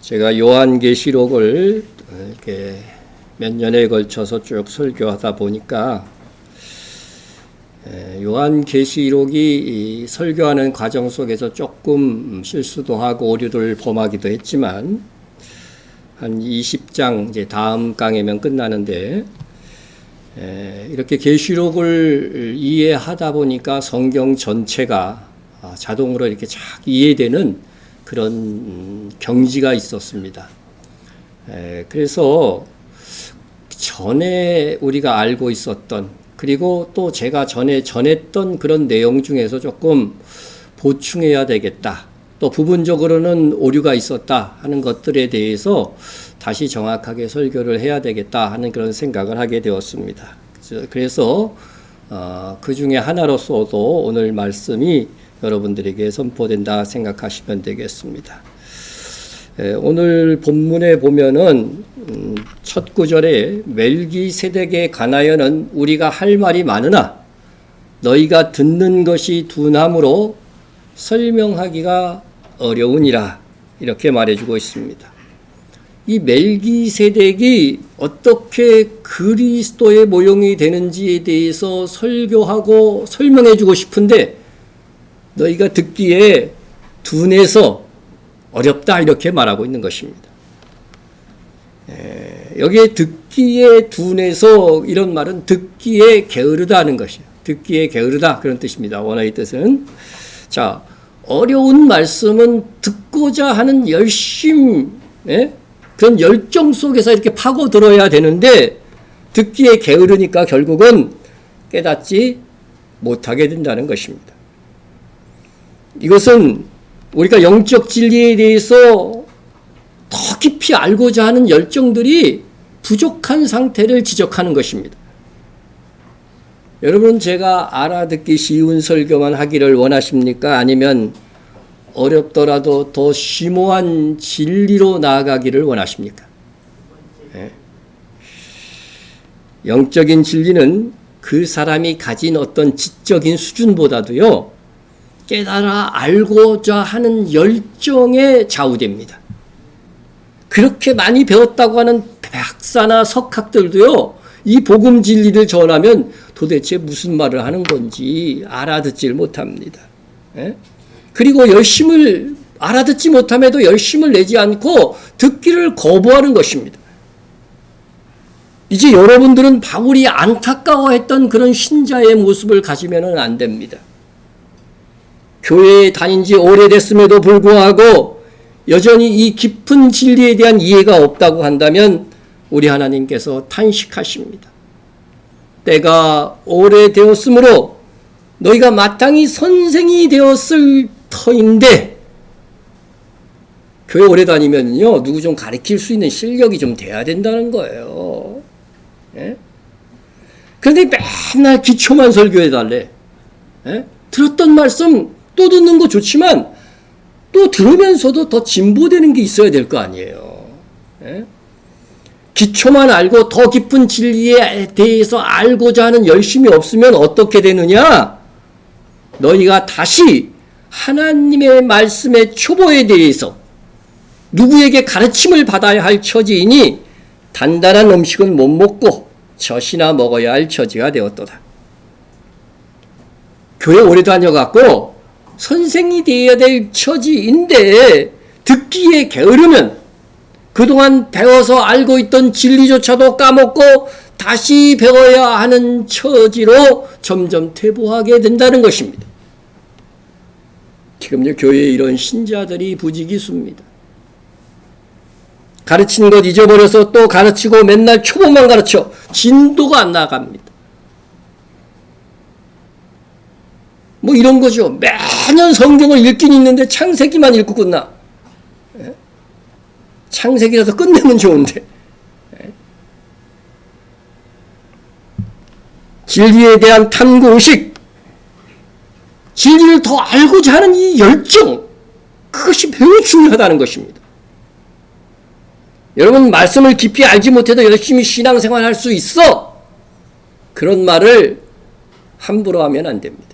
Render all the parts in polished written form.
제가 요한계시록을 이렇게 몇 년에 걸쳐서 쭉 설교하다 보니까 요한계시록이 설교하는 과정 속에서 조금 실수도 하고 오류를 범하기도 했지만 한 20장 이제 다음 강이면 끝나는데 이렇게 계시록을 이해하다 보니까 성경 전체가 자동으로 이렇게 쫙 이해되는 그런 경지가 있었습니다. 그래서 전에 우리가 알고 있었던 그리고 또 제가 전에 전했던 그런 내용 중에서 조금 보충해야 되겠다. 또 부분적으로는 오류가 있었다 하는 것들에 대해서 다시 정확하게 설교를 해야 되겠다 하는 그런 생각을 하게 되었습니다. 그래서 그 중에 하나로서도 오늘 말씀이 여러분들에게 선포된다 생각하시면 되겠습니다. 오늘 본문에 보면은 첫 구절에 멜기세덱에 관하여는 우리가 할 말이 많으나 너희가 듣는 것이 둔함으로 설명하기가 어려우니라 이렇게 말해주고 있습니다. 이 멜기세덱이 어떻게 그리스도의 모형이 되는지에 대해서 설교하고 설명해주고 싶은데 너희가 듣기에 둔해서 어렵다 이렇게 말하고 있는 것입니다. 여기에 듣기에 둔해서 이런 말은 듣기에 게으르다 하는 것이에요. 듣기에 게으르다 그런 뜻입니다. 원어의 뜻은. 자, 어려운 말씀은 듣고자 하는 열심, 그런 열정 속에서 이렇게 파고들어야 되는데 듣기에 게으르니까 결국은 깨닫지 못하게 된다는 것입니다. 이것은 우리가 영적 진리에 대해서 더 깊이 알고자 하는 열정들이 부족한 상태를 지적하는 것입니다. 여러분, 제가 알아듣기 쉬운 설교만 하기를 원하십니까? 아니면 어렵더라도 더 심오한 진리로 나아가기를 원하십니까? 네. 영적인 진리는 그 사람이 가진 어떤 지적인 수준보다도요, 깨달아 알고자 하는 열정에 좌우됩니다. 그렇게 많이 배웠다고 하는 박사나 석학들도요, 이 복음 진리를 전하면 도대체 무슨 말을 하는 건지 알아듣질 못합니다. 그리고 열심을 알아듣지 못함에도 열심을 내지 않고 듣기를 거부하는 것입니다. 이제 여러분들은 바울이 안타까워했던 그런 신자의 모습을 가지면 안 됩니다. 교회에 다닌 지 오래됐음에도 불구하고 여전히 이 깊은 진리에 대한 이해가 없다고 한다면 우리 하나님께서 탄식하십니다. 때가 오래되었으므로 너희가 마땅히 선생이 되었을 터인데, 교회 오래 다니면요, 누구 좀 가르칠 수 있는 실력이 좀 돼야 된다는 거예요. 그런데 맨날 기초만 설교해달래. 들었던 말씀 또 듣는 거 좋지만 또 들으면서도 더 진보되는 게 있어야 될 거 아니에요. 기초만 알고 더 깊은 진리에 대해서 알고자 하는 열심이 없으면 어떻게 되느냐? 너희가 다시 하나님의 말씀의 초보에 대해서 누구에게 가르침을 받아야 할 처지이니 단단한 음식은 못 먹고 젖이나 먹어야 할 처지가 되었도다. 교회 오래 다녀갖고 선생이 되어야 될 처지인데 듣기에 게으르면 그동안 배워서 알고 있던 진리조차도 까먹고 다시 배워야 하는 처지로 점점 퇴보하게 된다는 것입니다. 지금요, 교회에 이런 신자들이 부지기수입니다. 가르치는 것 잊어버려서 또 가르치고 맨날 초보만 가르쳐 진도가 안 나갑니다. 뭐 이런 거죠. 매년 성경을 읽긴 읽는데 창세기만 읽고 끝나. 창세기라도 끝내면 좋은데. 진리에 대한 탐구의식, 진리를 더 알고자 하는 이 열정, 그것이 매우 중요하다는 것입니다. 여러분, 말씀을 깊이 알지 못해도 열심히 신앙생활 할 수 있어. 그런 말을 함부로 하면 안 됩니다.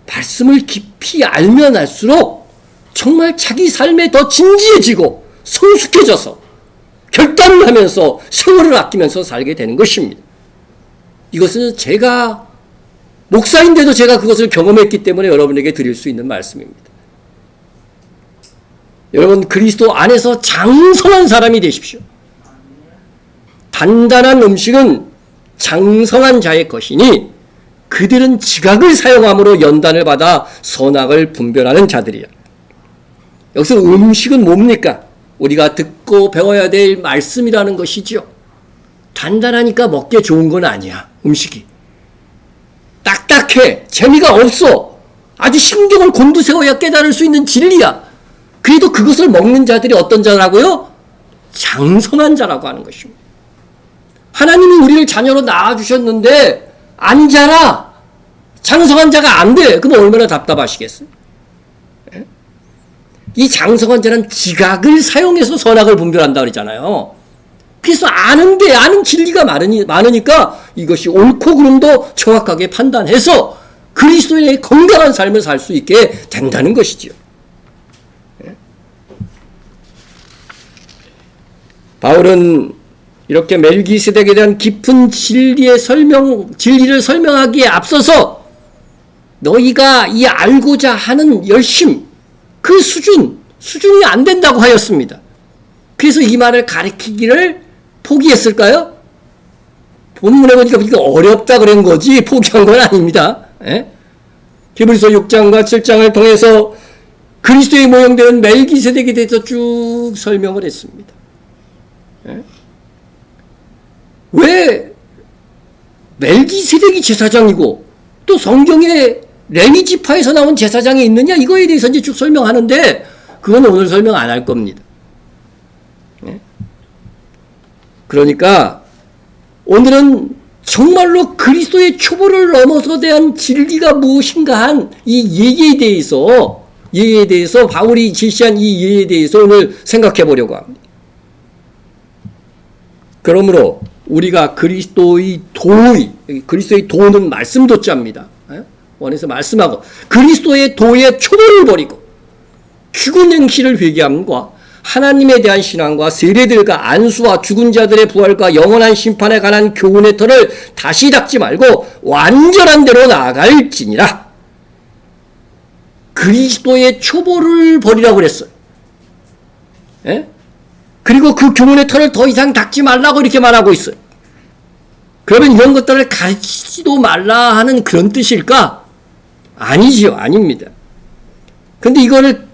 말씀을 깊이 알면 알수록 정말 자기 삶에 더 진지해지고 성숙해져서 결단을 하면서 세월을 아끼면서 살게 되는 것입니다. 이것은 제가 목사인데도 제가 그것을 경험했기 때문에 여러분에게 드릴 수 있는 말씀입니다. 여러분, 그리스도 안에서 장성한 사람이 되십시오. 단단한 음식은 장성한 자의 것이니 그들은 지각을 사용함으로 연단을 받아 선악을 분별하는 자들이야. 여기서 음식은 뭡니까? 우리가 듣고 배워야 될 말씀이라는 것이죠. 단단하니까 먹기에 좋은 건 아니야, 음식이. 딱딱해, 재미가 없어. 아주 신경을 곤두세워야 깨달을 수 있는 진리야. 그래도 그것을 먹는 자들이 어떤 자라고요? 장성한 자라고 하는 것입니다. 하나님이 우리를 자녀로 낳아주셨는데 안 자라, 장성한 자가 안 돼. 그럼 얼마나 답답하시겠어요? 이 장성한 자는 지각을 사용해서 선악을 분별한다 그러잖아요. 그래서 아는 진리가 많으니까 이것이 옳고 그름도 정확하게 판단해서 그리스도인의 건강한 삶을 살 수 있게 된다는 것이지요. 바울은 이렇게 멜기세덱에 대한 깊은 진리를 설명하기에 앞서서 너희가 이 알고자 하는 열심, 그 수준이 안 된다고 하였습니다. 그래서 이 말을 가리키기를 포기했을까요? 본문에 보니까 이거 어렵다 그런 거지 포기한 건 아닙니다. 히브리서 6장과 7장을 통해서 그리스도의 모형되는 멜기세덱에 대해서 쭉 설명을 했습니다. 왜 멜기세덱이 제사장이고 또 성경에 레위 지파에서 나온 제사장이 있느냐, 이거에 대해서 이제 쭉 설명하는데 그건 오늘 설명 안 할 겁니다. 그러니까 오늘은 정말로 그리스도의 초보를 넘어서 대한 진리가 무엇인가 한 이 예에 대해서 바울이 제시한 이 예에 대해서 오늘 생각해 보려고 합니다. 그러므로 우리가 그리스도의 도는 말씀 도자입니다. 원에서 말씀하고 그리스도의 도의 초보를 버리고 죽은 행실을 회개함과 하나님에 대한 신앙과 세례들과 안수와 죽은 자들의 부활과 영원한 심판에 관한 교훈의 터를 다시 닦지 말고 완전한 대로 나아갈지니라. 그리스도의 초보를 버리라고 그랬어요. 그리고 그 교훈의 터를 더 이상 닦지 말라고 이렇게 말하고 있어요. 그러면 이런 것들을 가르치지도 말라 하는 그런 뜻일까? 아니지요. 아닙니다. 근데 이거를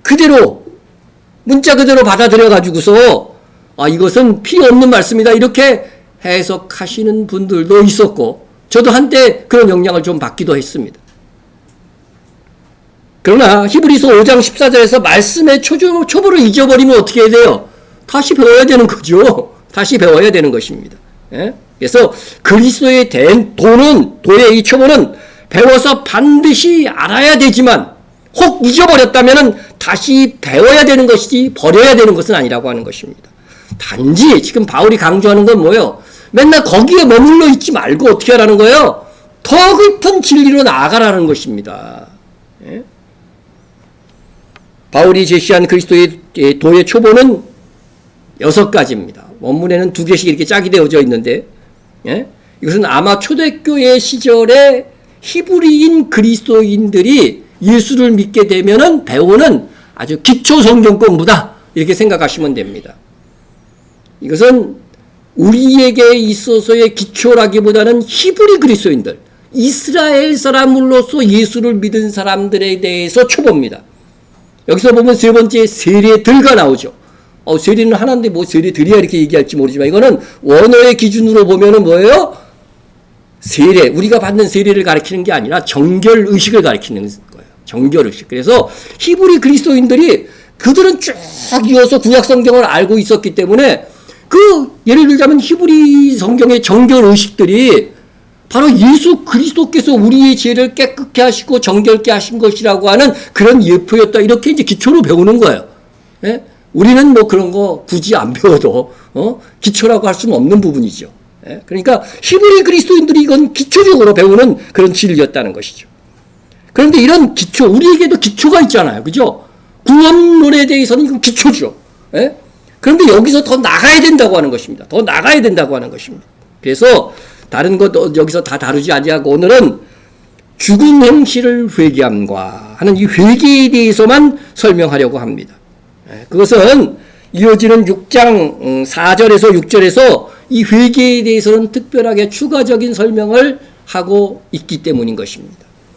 그대로 문자 그대로 받아들여 가지고서 이것은 필요 없는 말씀이다 이렇게 해석하시는 분들도 있었고 저도 한때 그런 영향을 좀 받기도 했습니다. 그러나 히브리서 5장 14절에서 말씀의 초보를 잊어버리면 어떻게 해야 돼요? 다시 배워야 되는 거죠. 다시 배워야 되는 것입니다. 그래서 그리스도의 도의 이 초보는 배워서 반드시 알아야 되지만 혹 잊어버렸다면 다시 배워야 되는 것이지 버려야 되는 것은 아니라고 하는 것입니다. 단지 지금 바울이 강조하는 건 뭐예요? 맨날 거기에 머물러 있지 말고 어떻게 하라는 거예요? 더 깊은 진리로 나아가라는 것입니다. 바울이 제시한 그리스도의 도의 초보는 6가지입니다. 원문에는 2개씩 이렇게 짝이 되어져 있는데 이것은 아마 초대교회 시절에 히브리인 그리스도인들이 예수를 믿게 되면은 배우는 아주 기초 성경 공부다 이렇게 생각하시면 됩니다. 이것은 우리에게 있어서의 기초라기보다는 히브리 그리스도인들, 이스라엘 사람으로서 예수를 믿은 사람들에 대해서 초보입니다. 여기서 보면 세 번째 세례들가 나오죠. 세례는 하나인데 뭐 세례들이야 이렇게 얘기할지 모르지만 이거는 원어의 기준으로 보면은 뭐예요? 세례, 우리가 받는 세례를 가리키는 게 아니라 정결의식을 가리키는 거예요. 정결의식. 그래서 히브리 그리스도인들이 그들은 쭉 이어서 구약 성경을 알고 있었기 때문에 예를 들자면 히브리 성경의 정결의식들이 바로 예수 그리스도께서 우리의 죄를 깨끗게 하시고 정결케 하신 것이라고 하는 그런 예표였다. 이렇게 이제 기초로 배우는 거예요. 우리는 뭐 그런 거 굳이 안 배워도 기초라고 할 수는 없는 부분이죠. 그러니까 히브리 그리스도인들이 이건 기초적으로 배우는 그런 진리였다는 것이죠. 그런데 이런 기초, 우리에게도 기초가 있잖아요. 그죠? 구원론에 대해서는 이건 기초죠. 예? 그런데 여기서 더 나가야 된다고 하는 것입니다. 더 나가야 된다고 하는 것입니다. 그래서 다른 것 여기서 다 다루지 아니하고 오늘은 죽은 행실을 회개함과 하는 이 회개에 대해서만 설명하려고 합니다. 그것은 이어지는 6장 4절에서 6절에서 이 회개에 대해서는 특별하게 추가적인 설명을 하고 있기 때문인 것입니다.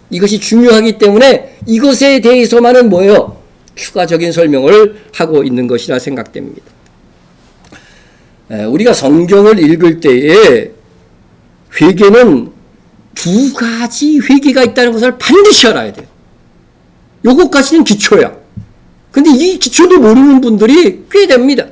이것이 중요하기 때문에 이것에 대해서만은 뭐예요? 추가적인 설명을 하고 있는 것이라 생각됩니다. 우리가 성경을 읽을 때에 회개는 두 가지 회개가 있다는 것을 반드시 알아야 돼요. 요것까지는 기초야. 근데 이 기초도 모르는 분들이 꽤 됩니다.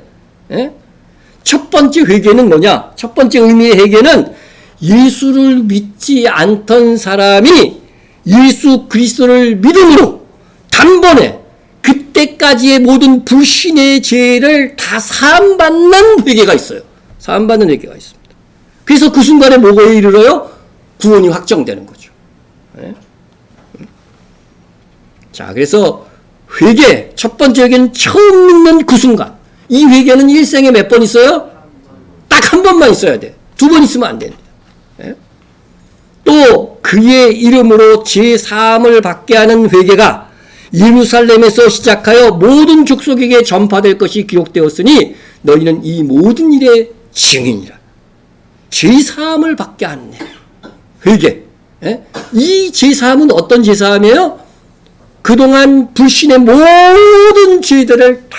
첫 번째 회개는 뭐냐? 첫 번째 의미의 회개는 예수를 믿지 않던 사람이 예수 그리스도를 믿음으로 단번에 그때까지의 모든 불신의 죄를 다 사함받는 회개가 있어요. 사함받는 회개가 있습니다. 그래서 그 순간에 뭐가 이르러요? 구원이 확정되는 거죠. 자, 그래서 회개, 첫 번째 회개는 처음 믿는 그 순간. 이 회개는 일생에 몇 번 있어요? 딱 한 번만 있어야 돼. 두 번 있으면 안 됩니다. 또 그의 이름으로 제3을 받게 하는 회개가 예루살렘에서 시작하여 모든 족속에게 전파될 것이 기록되었으니 너희는 이 모든 일의 증인이라. 제3을 받게 하는 회개. 이 제3은 어떤 제3이에요? 그동안 불신의 모든 죄들을 다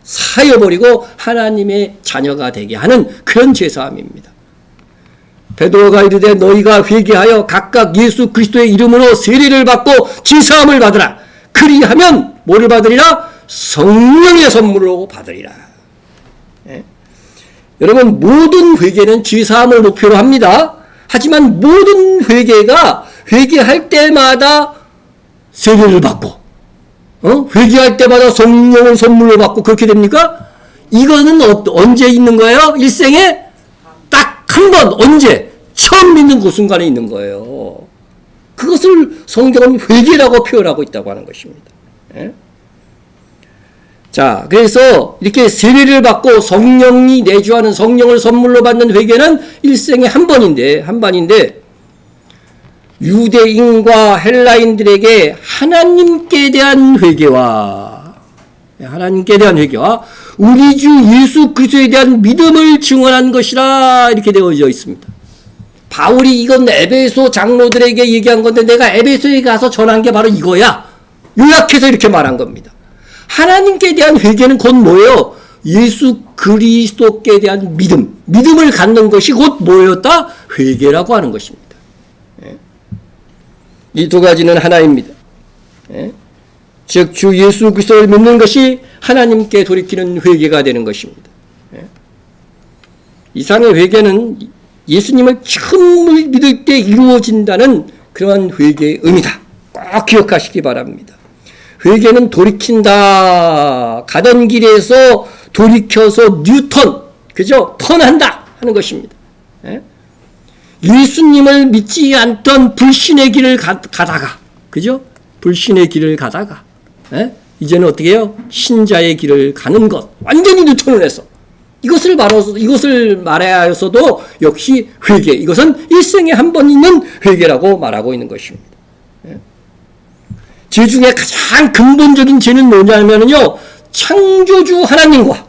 사여버리고 하나님의 자녀가 되게 하는 그런 제3입니다. 베드로가 이르되 너희가 회개하여 각각 예수 그리스도의 이름으로 세례를 받고 제3을 받으라. 그리하면 뭐를 받으리라? 성령의 선물로 받으리라. 여러분, 모든 회개는 제3을 목표로 합니다. 하지만 모든 회개가 회개할 때마다 세례를 받고 회개할 때마다 성령을 선물로 받고 그렇게 됩니까? 이거는 언제 있는 거예요? 일생에 딱 한 번, 언제? 처음 믿는 그 순간에 있는 거예요. 그것을 성경은 회개라고 표현하고 있다고 하는 것입니다. 자, 그래서 이렇게 세례를 받고 성령이 내주하는 성령을 선물로 받는 회개는 일생에 한 번인데 유대인과 헬라인들에게 하나님께 대한 회개와 우리 주 예수 그리스도에 대한 믿음을 증언한 것이라 이렇게 되어져 있습니다. 바울이 이건 에베소 장로들에게 얘기한 건데 내가 에베소에 가서 전한 게 바로 이거야. 요약해서 이렇게 말한 겁니다. 하나님께 대한 회개는 곧 뭐예요? 예수 그리스도께 대한 믿음을 갖는 것이 곧 뭐였다? 회개라고 하는 것입니다. 이 두 가지는 하나입니다. 즉 주 예수 그리스도를 믿는 것이 하나님께 돌이키는 회개가 되는 것입니다. 이상의 회개는 예수님을 처음 믿을 때 이루어진다는 그러한 회개의 의미다. 꼭 기억하시기 바랍니다. 회개는 돌이킨다. 가던 길에서 돌이켜서 그죠? 턴한다 하는 것입니다. 예수님을 믿지 않던 불신의 길을 가다가, 그죠? 불신의 길을 가다가, 이제는 어떻게 해요? 신자의 길을 가는 것. 완전히 뉴턴을 해서. 이것을 말해야 하여서도 역시 회개. 이것은 일생에 한 번 있는 회개라고 말하고 있는 것입니다. 죄 중에 가장 근본적인 죄는 뭐냐면요. 창조주 하나님과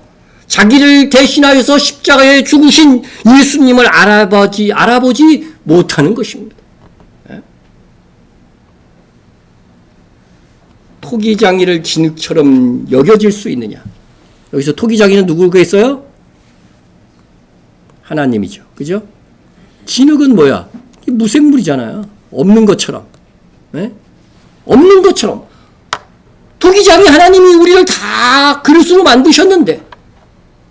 자기를 대신하여서 십자가에 죽으신 예수님을 알아보지 못하는 것입니다. 토기장이를 진흙처럼 여겨질 수 있느냐. 여기서 토기장이는 누구겠어요? 하나님이죠. 그죠? 진흙은 뭐야? 무생물이잖아요. 없는 것처럼. 없는 것처럼. 토기장이 하나님이 우리를 다 그릇으로 만드셨는데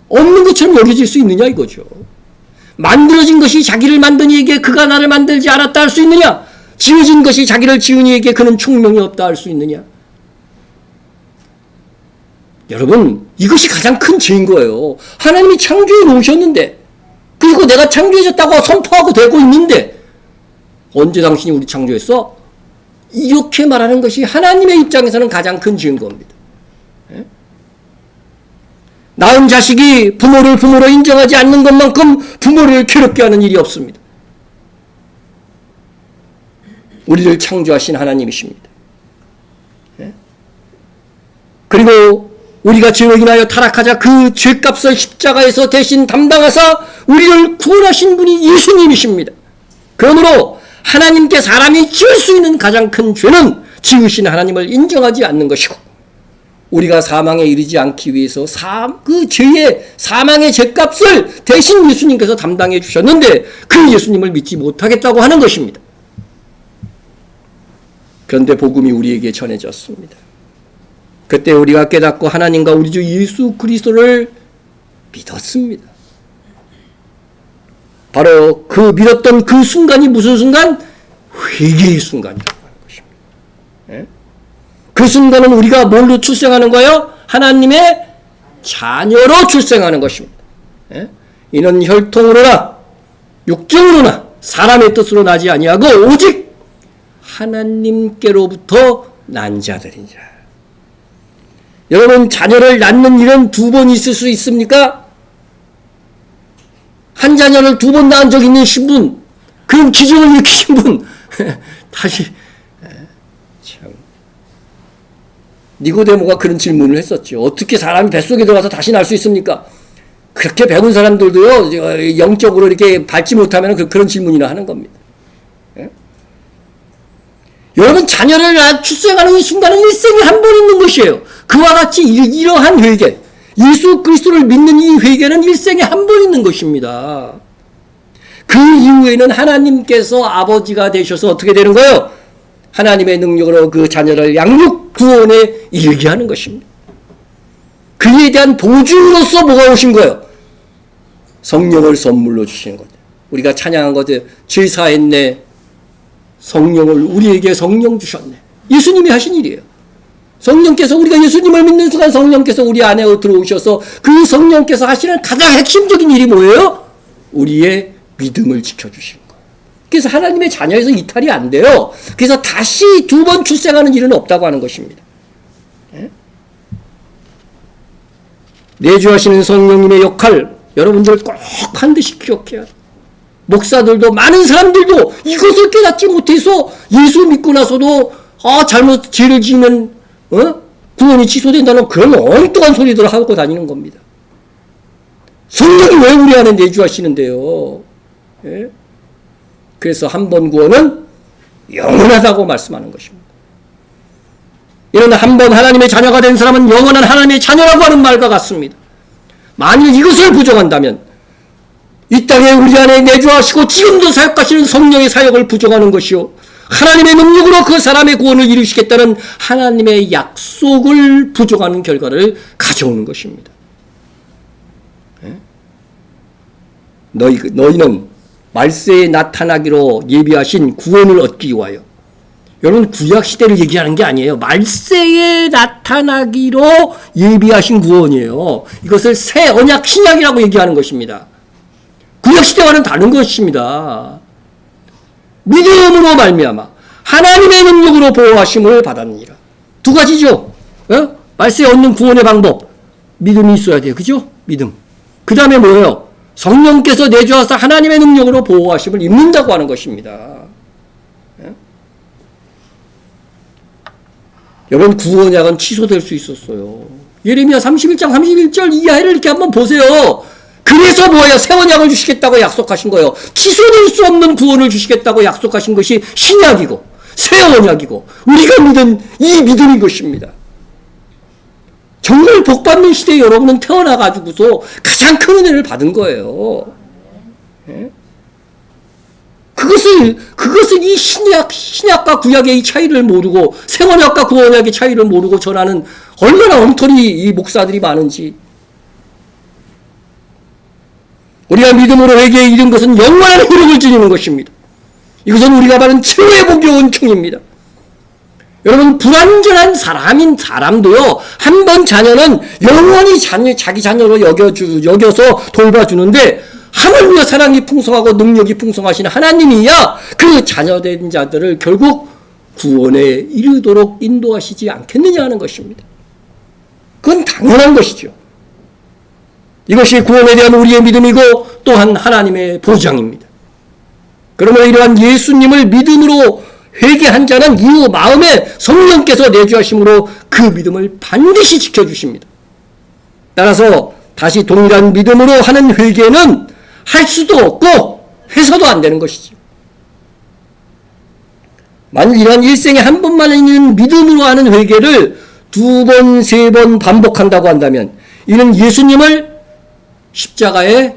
없는 것처럼 여겨질 수 있느냐 이거죠. 만들어진 것이 자기를 만든 이에게 그가 나를 만들지 않았다 할 수 있느냐? 지어진 것이 자기를 지은 이에게 그는 총명이 없다 할 수 있느냐? 여러분, 이것이 가장 큰 죄인 거예요. 하나님이 창조해 놓으셨는데, 그리고 내가 창조해졌다고 선포하고 되고 있는데, 언제 당신이 우리 창조했어? 이렇게 말하는 것이 하나님의 입장에서는 가장 큰 죄인 겁니다. 낳은 자식이 부모를 부모로 인정하지 않는 것만큼 부모를 괴롭게 하는 일이 없습니다. 우리를 창조하신 하나님이십니다. 그리고 우리가 죄로 인하여 타락하자 그 죄값을 십자가에서 대신 담당하사 우리를 구원하신 분이 예수님이십니다. 그러므로 하나님께 사람이 지을 수 있는 가장 큰 죄는 지으신 하나님을 인정하지 않는 것이고, 우리가 사망에 이르지 않기 위해서 그 죄의 사망의 죄값을 대신 예수님께서 담당해 주셨는데 그 예수님을 믿지 못하겠다고 하는 것입니다. 그런데 복음이 우리에게 전해졌습니다. 그때 우리가 깨닫고 하나님과 우리 주 예수 그리스도를 믿었습니다. 바로 그 믿었던 그 순간이 무슨 순간? 회개의 순간이라고 하는 것입니다. 그 순간은 우리가 뭘로 출생하는 거예요? 하나님의 자녀로 출생하는 것입니다. 이는 혈통으로나 육정으로나 사람의 뜻으로 나지 아니하고 오직 하나님께로부터 난 자들이니라. 여러분, 자녀를 낳는 일은 두 번 있을 수 있습니까? 한 자녀를 두 번 낳은 적 있는 신분, 그럼 기적을 일으키신 분, 다시, 참. 니고데모가 그런 질문을 했었죠. 어떻게 사람이 뱃속에 들어가서 다시 날 수 있습니까? 그렇게 배운 사람들도요, 영적으로 이렇게 밟지 못하면 그런 질문이나 하는 겁니다. 여러분, 자녀를 출생하는 이 순간은 일생에 한 번 있는 것이에요. 그와 같이 이러한 회개, 예수 그리스도를 믿는 이 회개는 일생에 한 번 있는 것입니다. 그 이후에는 하나님께서 아버지가 되셔서 어떻게 되는 거예요? 하나님의 능력으로 그 자녀를 양육 구원에 이르게 하는 것입니다. 그에 대한 보증으로서 뭐가 오신 거예요? 성령을 선물로 주시는 거죠. 우리가 찬양한 거죠. 죄 사했네. 성령을 우리에게 성령 주셨네. 예수님이 하신 일이에요. 성령께서, 우리가 예수님을 믿는 순간 성령께서 우리 안에 들어오셔서 그 성령께서 하시는 가장 핵심적인 일이 뭐예요? 우리의 믿음을 지켜주시는 거예요. 그래서 하나님의 자녀에서 이탈이 안 돼요. 그래서 다시 두 번 출생하는 일은 없다고 하는 것입니다. 내주하시는 성령님의 역할, 여러분들 꼭 반드시 기억해야 돼요. 목사들도, 많은 사람들도 이것을 깨닫지 못해서 예수 믿고 나서도 잘못 죄를 지으면 구원이 취소된다는 그런 엉뚱한 소리들을 하고 다니는 겁니다. 성령이 왜 우리 안에 내주하시는데요? 예? 그래서 한 번 구원은 영원하다고 말씀하는 것입니다. 이런 한 번 하나님의 자녀가 된 사람은 영원한 하나님의 자녀라고 하는 말과 같습니다. 만일 이것을 부정한다면 이 땅에 우리 안에 내주하시고 지금도 사역하시는 성령의 사역을 부정하는 것이요, 하나님의 능력으로 그 사람의 구원을 이루시겠다는 하나님의 약속을 부정하는 결과를 가져오는 것입니다. 너희는 말세에 나타나기로 예비하신 구원을 얻기 위하여. 여러분, 구약시대를 얘기하는 게 아니에요. 말세에 나타나기로 예비하신 구원이에요. 이것을 새 언약 신약이라고 얘기하는 것입니다. 구약시대와는 다른 것입니다. 믿음으로 말미암아 하나님의 능력으로 보호하심을 받았느니라. 두 가지죠. 말세에 얻는 구원의 방법. 믿음이 있어야 돼요. 그죠? 믿음. 그 다음에 뭐예요? 성령께서 내주어서 하나님의 능력으로 보호하심을 입는다고 하는 것입니다. 여러분, 구원약은 취소될 수 있었어요. 예레미야 31장 31절 이하를 이렇게 한번 보세요. 그래서 뭐예요? 새 언약을 주시겠다고 약속하신 거예요. 취소될 수 없는 구원을 주시겠다고 약속하신 것이 신약이고 새 언약이고 우리가 믿은 이 믿음인 것입니다. 정말 복받는 시대에 여러분은 태어나가지고서 가장 큰 은혜를 받은 거예요. 그것을 이 신약과 구약의 이 차이를 모르고 새 언약과 구원약의 차이를 모르고 전하는 얼마나 엉터리 이 목사들이 많은지. 우리가 믿음으로 회개에 이른 것은 영원한 희락을 지니는 것입니다. 이것은 우리가 받은 최후의 복의 은총입니다. 여러분, 불완전한 사람도요, 한 번 자녀는 영원히 자기 자녀로 여겨서 돌봐주는데, 하물며 사랑이 풍성하고 능력이 풍성하신 하나님이야 그 자녀된 자들을 결국 구원에 이르도록 인도하시지 않겠느냐 하는 것입니다. 그건 당연한 것이죠. 이것이 구원에 대한 우리의 믿음이고 또한 하나님의 보장입니다. 그러므로 이러한 예수님을 믿음으로 회개한 자는 이후 마음에 성령께서 내주하심으로 그 믿음을 반드시 지켜주십니다. 따라서 다시 동일한 믿음으로 하는 회개는 할 수도 없고 해서도 안 되는 것이죠. 만일 이러한 일생에 한 번만 있는 믿음으로 하는 회개를 2번, 3번 반복한다고 한다면 이는 예수님을 십자가에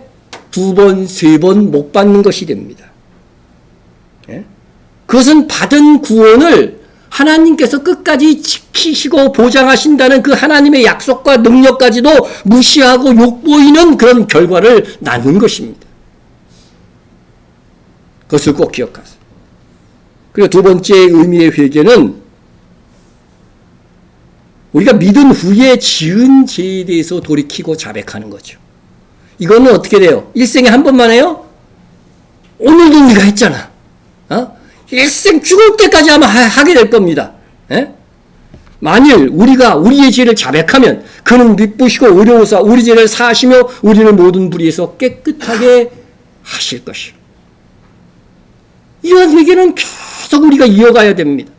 2번, 3번 못 받는 것이 됩니다. 그것은 받은 구원을 하나님께서 끝까지 지키시고 보장하신다는 그 하나님의 약속과 능력까지도 무시하고 욕보이는 그런 결과를 낳는 것입니다. 그것을 꼭 기억하세요. 그리고 두 번째 의미의 회개는 우리가 믿은 후에 지은 죄에 대해서 돌이키고 자백하는 거죠. 이거는 어떻게 돼요? 일생에 한 번만 해요? 오늘도 우리가 했잖아. 일생 죽을 때까지 아마 하게 될 겁니다. 만일 우리가 우리의 죄를 자백하면 그는 미쁘시고 의로우사 우리 죄를 사하시며 우리를 모든 불의에서 깨끗하게 하실 것이요. 이런 회개는 계속 우리가 이어가야 됩니다.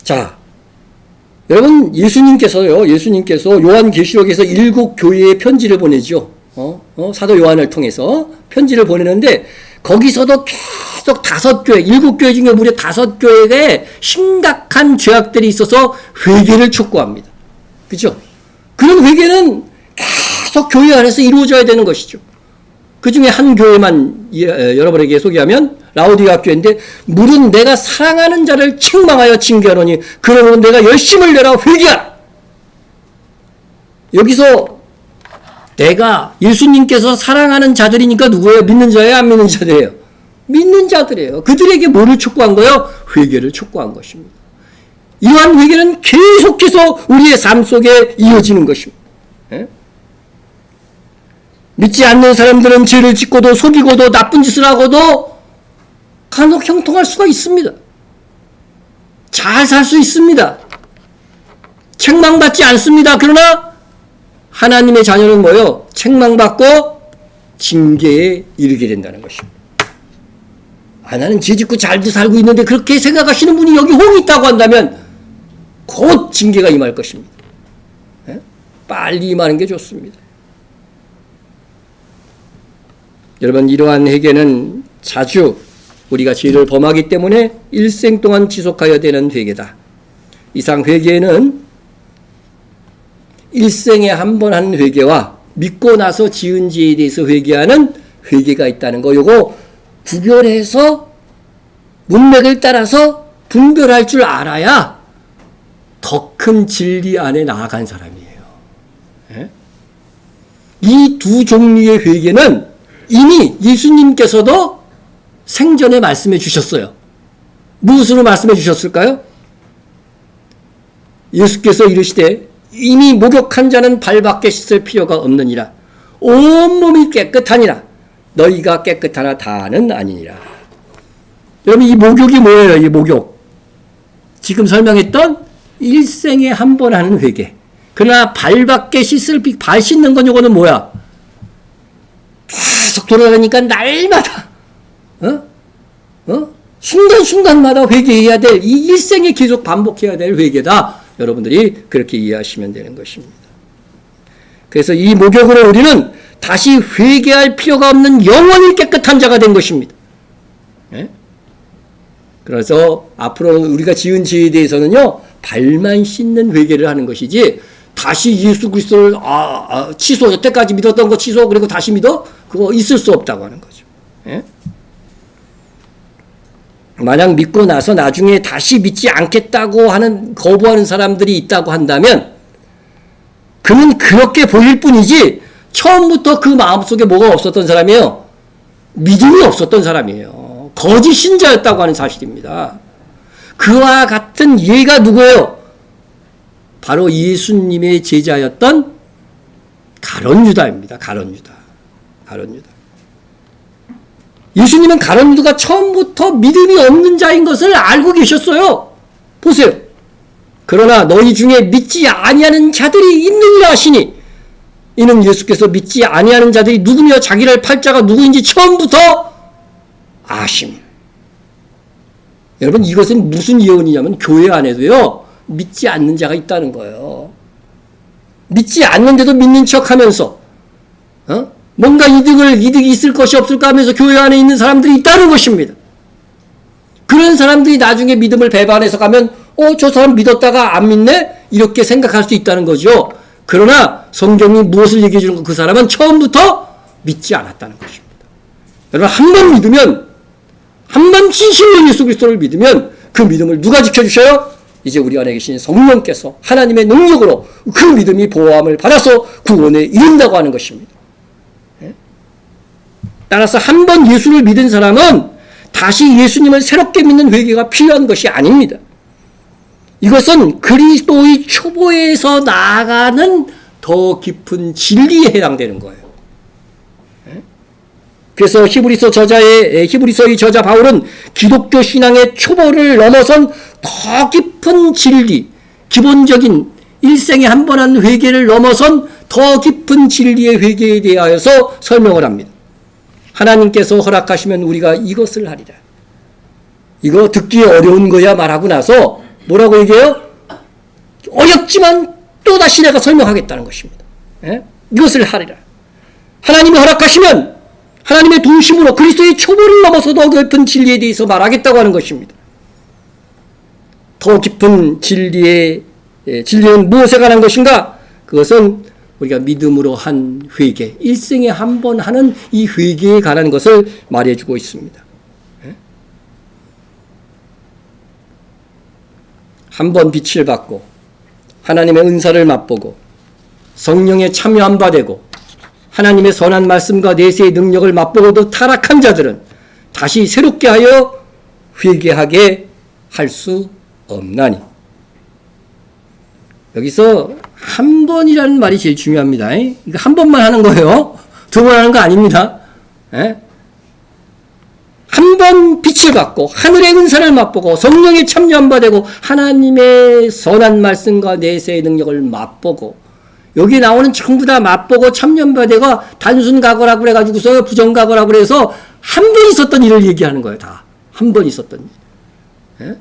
자, 여러분 예수님께서 요한계시록에서 7 교회에 편지를 보내죠. 사도 요한을 통해서 편지를 보내는데 거기서도 계속 5교회, 7교회 중에 무려 5교회에 심각한 죄악들이 있어서 회개를 촉구합니다. 그죠? 그런 회개는 계속 교회 안에서 이루어져야 되는 것이죠. 그 중에 한 교회만 여러분에게 소개하면 라오디게아 교회인데 물은 내가 사랑하는 자를 책망하여 징계하노니 그러므로 내가 열심을 내라 회개하라. 여기서 내가 예수님께서 사랑하는 자들이니까 누구예요? 믿는 자예요? 안 믿는 자들이에요? 믿는 자들이에요. 그들에게 뭐를 촉구한 거예요? 회개를 촉구한 것입니다. 이러한 회개는 계속해서 우리의 삶 속에 이어지는 것입니다. 믿지 않는 사람들은 죄를 짓고도 속이고도 나쁜 짓을 하고도 간혹 형통할 수가 있습니다. 잘 살 수 있습니다. 책망받지 않습니다. 그러나 하나님의 자녀는 뭐요? 책망받고 징계에 이르게 된다는 것입니다. 나는 죄 짓고 잘도 살고 있는데 그렇게 생각하시는 분이 여기 혹 있다고 한다면 곧 징계가 임할 것입니다. 빨리 임하는 게 좋습니다. 여러분 이러한 회개는 자주 우리가 죄를 범하기 때문에 일생 동안 지속하여야 되는 회개다. 이상 회개는 일생에 한 번 하는 회개와 믿고 나서 지은 죄에 대해서 회개하는 회개가 있다는 거 요거 구별해서 문맥을 따라서 분별할 줄 알아야 더 큰 진리 안에 나아간 사람이에요. 이 두 종류의 회개는 이미 예수님께서도 생전에 말씀해 주셨어요. 무엇으로 말씀해 주셨을까요? 예수께서 이르시되 이미 목욕한 자는 발밖에 씻을 필요가 없느니라. 온몸이 깨끗하니라. 너희가 깨끗하나 다는 아니니라. 여러분 이 목욕이 뭐예요? 이 목욕. 지금 설명했던 일생에 한 번 하는 회개. 그러나 발밖에 발 씻는 건 요거는 뭐야? 계속 돌아가니까 날마다 순간순간마다 회개해야 될 이 일생에 계속 반복해야 될 회개다. 여러분들이 그렇게 이해하시면 되는 것입니다. 그래서 이 목욕으로 우리는 다시 회개할 필요가 없는 영원히 깨끗한 자가 된 것입니다. 그래서 앞으로 우리가 지은 죄에 대해서는요 발만 씻는 회개를 하는 것이지 다시 예수 그리스도를 취소, 여태까지 믿었던 거 취소 그리고 다시 믿어? 그거 있을 수 없다고 하는 거죠. 만약 믿고 나서 나중에 다시 믿지 않겠다고 하는 거부하는 사람들이 있다고 한다면 그는 그렇게 보일 뿐이지 처음부터 그 마음속에 뭐가 없었던 사람이에요? 믿음이 없었던 사람이에요. 거짓 신자였다고 하는 사실입니다. 그와 같은 예가 누구예요? 바로 예수님의 제자였던 가룟 유다입니다. 가룟 유다. 예수님은 가룟 유다가 처음부터 믿음이 없는 자인 것을 알고 계셨어요. 보세요. 그러나 너희 중에 믿지 아니하는 자들이 있느니라 하시니, 이는 예수께서 믿지 아니하는 자들이 누구며 자기를 팔 자가 누구인지 처음부터 아심이라. 여러분, 이것은 무슨 예언이냐면 교회 안에도요 믿지 않는 자가 있다는 거예요. 믿지 않는데도 믿는 척하면서 뭔가 이득이 있을 것이 없을까 하면서 교회 안에 있는 사람들이 있다는 것입니다. 그런 사람들이 나중에 믿음을 배반해서 가면 저 사람 믿었다가 안 믿네? 이렇게 생각할 수 있다는 거죠. 그러나 성경이 무엇을 얘기해 주는 거, 그 사람은 처음부터 믿지 않았다는 것입니다. 여러분, 한 번 믿으면, 한 번 진실로 예수 그리스도를 믿으면 그 믿음을 누가 지켜주셔요? 이제 우리 안에 계신 성령께서 하나님의 능력으로 그 믿음이 보호함을 받아서 구원에 이른다고 하는 것입니다. 따라서 한 번 예수를 믿은 사람은 다시 예수님을 새롭게 믿는 회개가 필요한 것이 아닙니다. 이것은 그리스도의 초보에서 나아가는 더 깊은 진리에 해당되는 거예요. 그래서 히브리서의 저자 바울은 기독교 신앙의 초보를 넘어선 더 깊은 진리, 기본적인 일생에 한 번 한 회개를 넘어선 더 깊은 진리의 회개에 대하여서 설명을 합니다. 하나님께서 허락하시면 우리가 이것을 하리라. 이거 듣기 어려운 거야 말하고 나서 뭐라고 얘기해요? 어렵지만 또다시 내가 설명하겠다는 것입니다. 이것을 하리라. 하나님이 허락하시면 하나님의 도우심으로 그리스도의 초보를 넘어서 더 깊은 진리에 대해서 말하겠다고 하는 것입니다. 더 깊은 진리는 무엇에 관한 것인가? 그것은 우리가 믿음으로 한 회개, 일생에 한 번 하는 이 회개에 관한 것을 말해주고 있습니다. 한 번 빛을 받고 하나님의 은사를 맛보고 성령에 참여한 바 되고 하나님의 선한 말씀과 내세의 능력을 맛보고도 타락한 자들은 다시 새롭게 하여 회개하게 할 수 없나니. 여기서 한 번이라는 말이 제일 중요합니다. 이거 한 번만 하는 거예요. 두 번 하는 거 아닙니다. 한 번 빛을 받고 하늘의 은사를 맛보고 성령에 참여한 바 되고 하나님의 선한 말씀과 내세의 능력을 맛보고, 여기 나오는 전부 다 맛보고 참여한 바 되고 단순 각오라고 그래가지고서 부정 각오라고 그래서 한 번 있었던 일을 얘기하는 거예요. 다 한 번 있었던 일.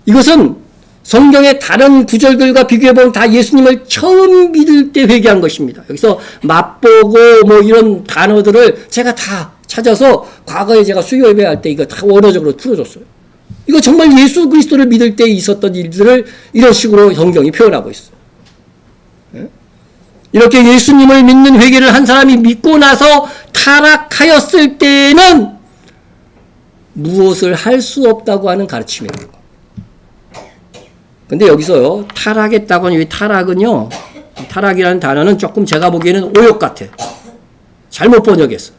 이것은 성경의 다른 구절들과 비교해보면 다 예수님을 처음 믿을 때 회개한 것입니다. 여기서 맛보고 뭐 이런 단어들을 제가 다 찾아서 과거에 제가 수요 예배할 때 이거 다 원어적으로 풀어줬어요. 이거 정말 예수 그리스도를 믿을 때 있었던 일들을 이런 식으로 성경이 표현하고 있어요. 이렇게 예수님을 믿는 회개를 한 사람이 믿고 나서 타락하였을 때는 무엇을 할 수 없다고 하는 가르침입니다. 근데 여기서요, 타락했다고 하는 이 타락은요, 타락이라는 단어는 조금 제가 보기에는 오역 같아. 잘못 번역했어.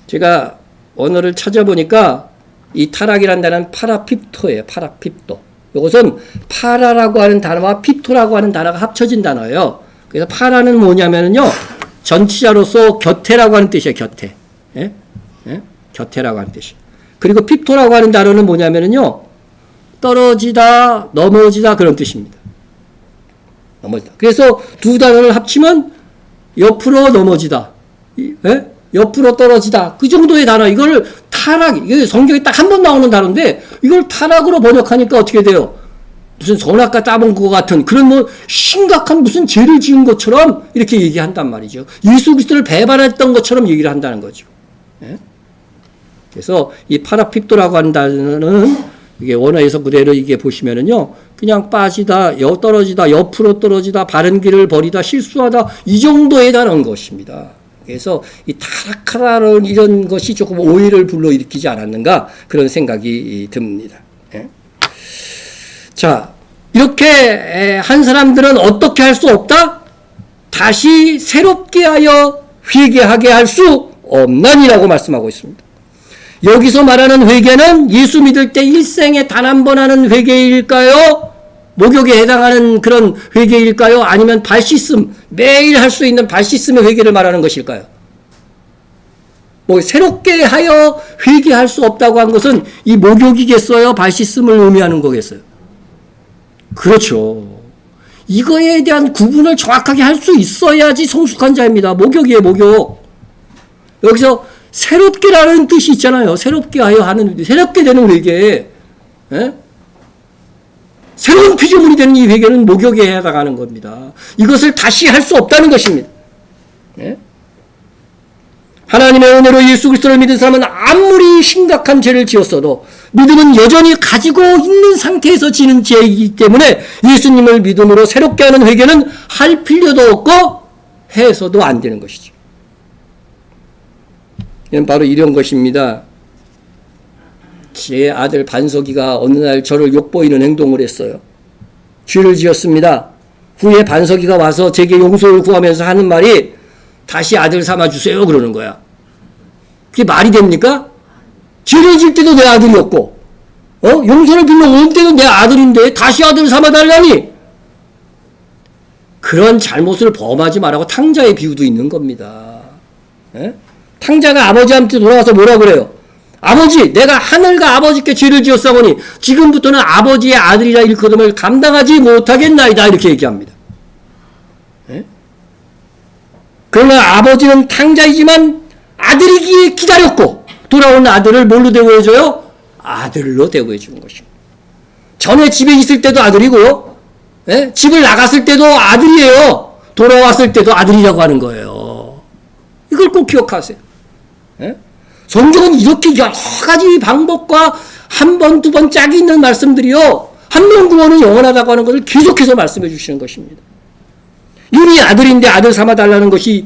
제가 언어를 찾아보니까 이 타락이라는 단어는 파라핍토예요. 파라핍토. 이것은 파라라고 하는 단어와 핍토라고 하는 단어가 합쳐진 단어예요. 그래서 파라는 뭐냐면요, 전치자로서 곁에라고 하는 뜻이에요. 곁에. 곁에라고 하는 뜻이에요. 그리고 핍토라고 하는 단어는 뭐냐면요, 떨어지다, 넘어지다 그런 뜻입니다. 넘어지다. 그래서 두 단어를 합치면 옆으로 넘어지다, 옆으로 떨어지다, 그 정도의 단어. 이걸 타락, 이게 성경에 딱 한 번 나오는 단어인데 이걸 타락으로 번역하니까 어떻게 돼요? 무슨 선악과 따본 것 같은 그런 뭐 심각한 무슨 죄를 지은 것처럼 이렇게 얘기한단 말이죠. 예수 그리스도를 배반했던 것처럼 얘기를 한다는 거죠. 그래서 이 파라핍도라고 하는 단어는 이게 원어에서 그대로 이게 보시면은요, 그냥 빠지다, 떨어지다, 옆으로 떨어지다, 바른 길을 버리다, 실수하다, 이 정도에 달한 것입니다. 그래서 이 타락하라는 이런 것이 조금 오해를 불러일으키지 않았는가 그런 생각이 듭니다. 자, 이렇게 한 사람들은 어떻게 할 수 없다? 다시 새롭게 하여 회개하게 할 수 없나니라고 말씀하고 있습니다. 여기서 말하는 회개는 예수 믿을 때 일생에 단 한 번 하는 회개일까요? 목욕에 해당하는 그런 회개일까요? 아니면 발씻음, 매일 할 수 있는 발씻음의 회개를 말하는 것일까요? 뭐 새롭게 하여 회개할 수 없다고 한 것은 이 목욕이겠어요? 발씻음을 의미하는 거겠어요? 그렇죠. 이거에 대한 구분을 정확하게 할 수 있어야지 성숙한 자입니다. 목욕이에요, 목욕. 여기서 새롭게라는 뜻이 있잖아요. 새롭게 하여 하는, 새롭게 되는 회개. 예? 새로운 피조물이 되는 이 회개는 목욕에 해당하는 겁니다. 이것을 다시 할 수 없다는 것입니다. 예? 하나님의 은혜로 예수 그리스도를 믿은 사람은 아무리 심각한 죄를 지었어도 믿음은 여전히 가지고 있는 상태에서 지는 죄이기 때문에 예수님을 믿음으로 새롭게 하는 회개는 할 필요도 없고 해서도 안 되는 것이죠. 이건 바로 이런 것입니다. 제 아들 반석이가 어느 날 저를 욕보이는 행동을 했어요. 죄를 지었습니다. 후에 반석이가 와서 제게 용서를 구하면서 하는 말이 다시 아들 삼아주세요 그러는 거야. 그게 말이 됩니까? 죄를 질 때도 내 아들이었고 용서를 빌려 올 때도 내 아들인데 다시 아들 삼아달라니. 그런 잘못을 범하지 말라고 탕자의 비유도 있는 겁니다. 예? 탕자가 아버지한테 돌아와서 뭐라 그래요? 아버지, 내가 하늘과 아버지께 죄를 지었사오니 지금부터는 아버지의 아들이라 일컬음을 감당하지 못하겠나이다 이렇게 얘기합니다. 예? 그러나 아버지는 탕자이지만 아들이기에 기다렸고 돌아온 아들을 뭘로 대우해줘요? 아들로 대우해주는 것입니다. 전에 집에 있을 때도 아들이고요. 예? 집을 나갔을 때도 아들이에요. 돌아왔을 때도 아들이라고 하는 거예요. 이걸 꼭 기억하세요. 예? 성경은 이렇게 여러 가지 방법과 한 번, 두 번 짝이 있는 말씀들이요. 한 명 구원은 영원하다고 하는 것을 계속해서 말씀해 주시는 것입니다. 이미 아들인데 아들 삼아달라는 것이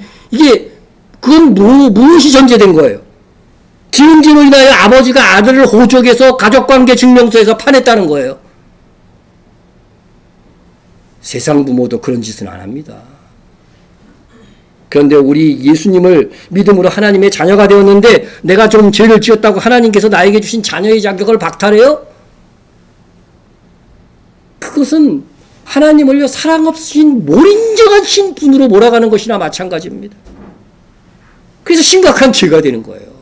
그건 무엇이 전제된 거예요? 지은 죄로 인하여 아버지가 아들을 호적해서 가족관계 증명서에서 파냈다는 거예요. 세상 부모도 그런 짓은 안 합니다. 그런데 우리 예수님을 믿음으로 하나님의 자녀가 되었는데 내가 좀 죄를 지었다고 하나님께서 나에게 주신 자녀의 자격을 박탈해요? 그것은 하나님을요 사랑 없으신 몰인정하신 분으로 몰아가는 것이나 마찬가지입니다. 그래서 심각한 죄가 되는 거예요.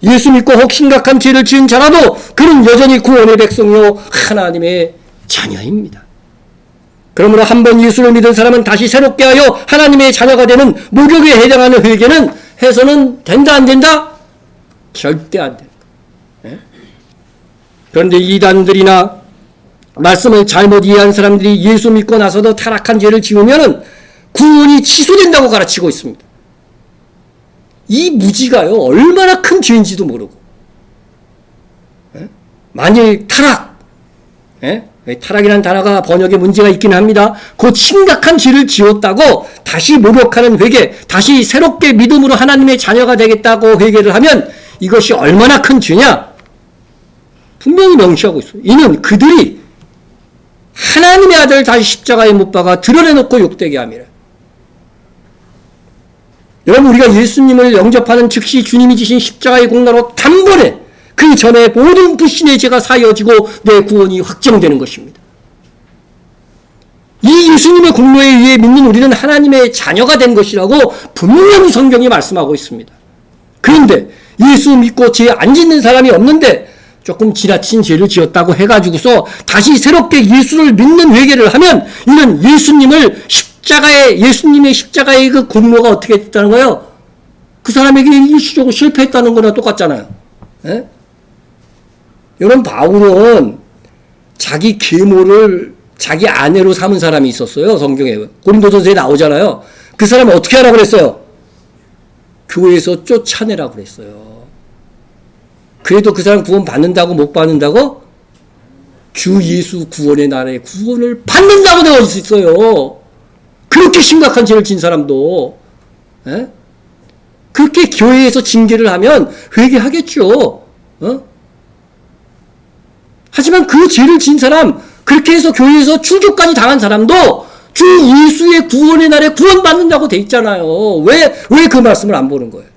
예수 믿고 혹 심각한 죄를 지은 자라도 그는 여전히 구원의 백성이요 하나님의 자녀입니다. 그러므로 한 번 예수를 믿은 사람은 다시 새롭게 하여 하나님의 자녀가 되는 목욕에 해당하는 회개는 해서는 된다 안 된다? 절대 안 된다. 그런데 이단들이나 말씀을 잘못 이해한 사람들이 예수 믿고 나서도 타락한 죄를 지으면 구원이 취소된다고 가르치고 있습니다. 이 무지가요 얼마나 큰 죄인지도 모르고 만일 타락이라는 단어가 번역에 문제가 있긴 합니다. 곧 심각한 죄를 지었다고 다시 목욕하는 회개, 다시 새롭게 믿음으로 하나님의 자녀가 되겠다고 회개를 하면 이것이 얼마나 큰 죄냐? 분명히 명시하고 있어요. 이는 그들이 하나님의 아들을 다시 십자가에 못 박아 드러내놓고 욕되게 함이라. 여러분 우리가 예수님을 영접하는 즉시 주님이 지신 십자가의 공로로 단번에 그 전에 모든 불신의 죄가 사여지고 내 구원이 확정되는 것입니다. 이 예수님의 공로에 의해 믿는 우리는 하나님의 자녀가 된 것이라고 분명히 성경이 말씀하고 있습니다. 그런데 예수 믿고 죄 안 짓는 사람이 없는데 조금 지나친 죄를 지었다고 해가지고서 다시 새롭게 예수를 믿는 회개를 하면 이는 예수님의 십자가의 그 공로가 어떻게 됐다는 거예요? 그 사람에게 일시적으로 실패했다는 거나 똑같잖아요. 예? 여러분 바울은 자기 계모를 자기 아내로 삼은 사람이 있었어요. 성경에 고린도전서에 나오잖아요. 그 사람은 어떻게 하라고 그랬어요? 교회에서 쫓아내라고 그랬어요. 그래도 그 사람 구원 받는다고 못 받는다고? 주 예수 구원의 날에 구원을 받는다고 되어 있어요. 그렇게 심각한 죄를 진 사람도 그렇게 교회에서 징계를 하면 회개하겠죠. 하지만 그 죄를 진 사람, 그렇게 해서 교회에서 출교까지 당한 사람도 주 예수의 구원의 날에 구원받는다고 돼 있잖아요. 왜 그 말씀을 안 보는 거예요?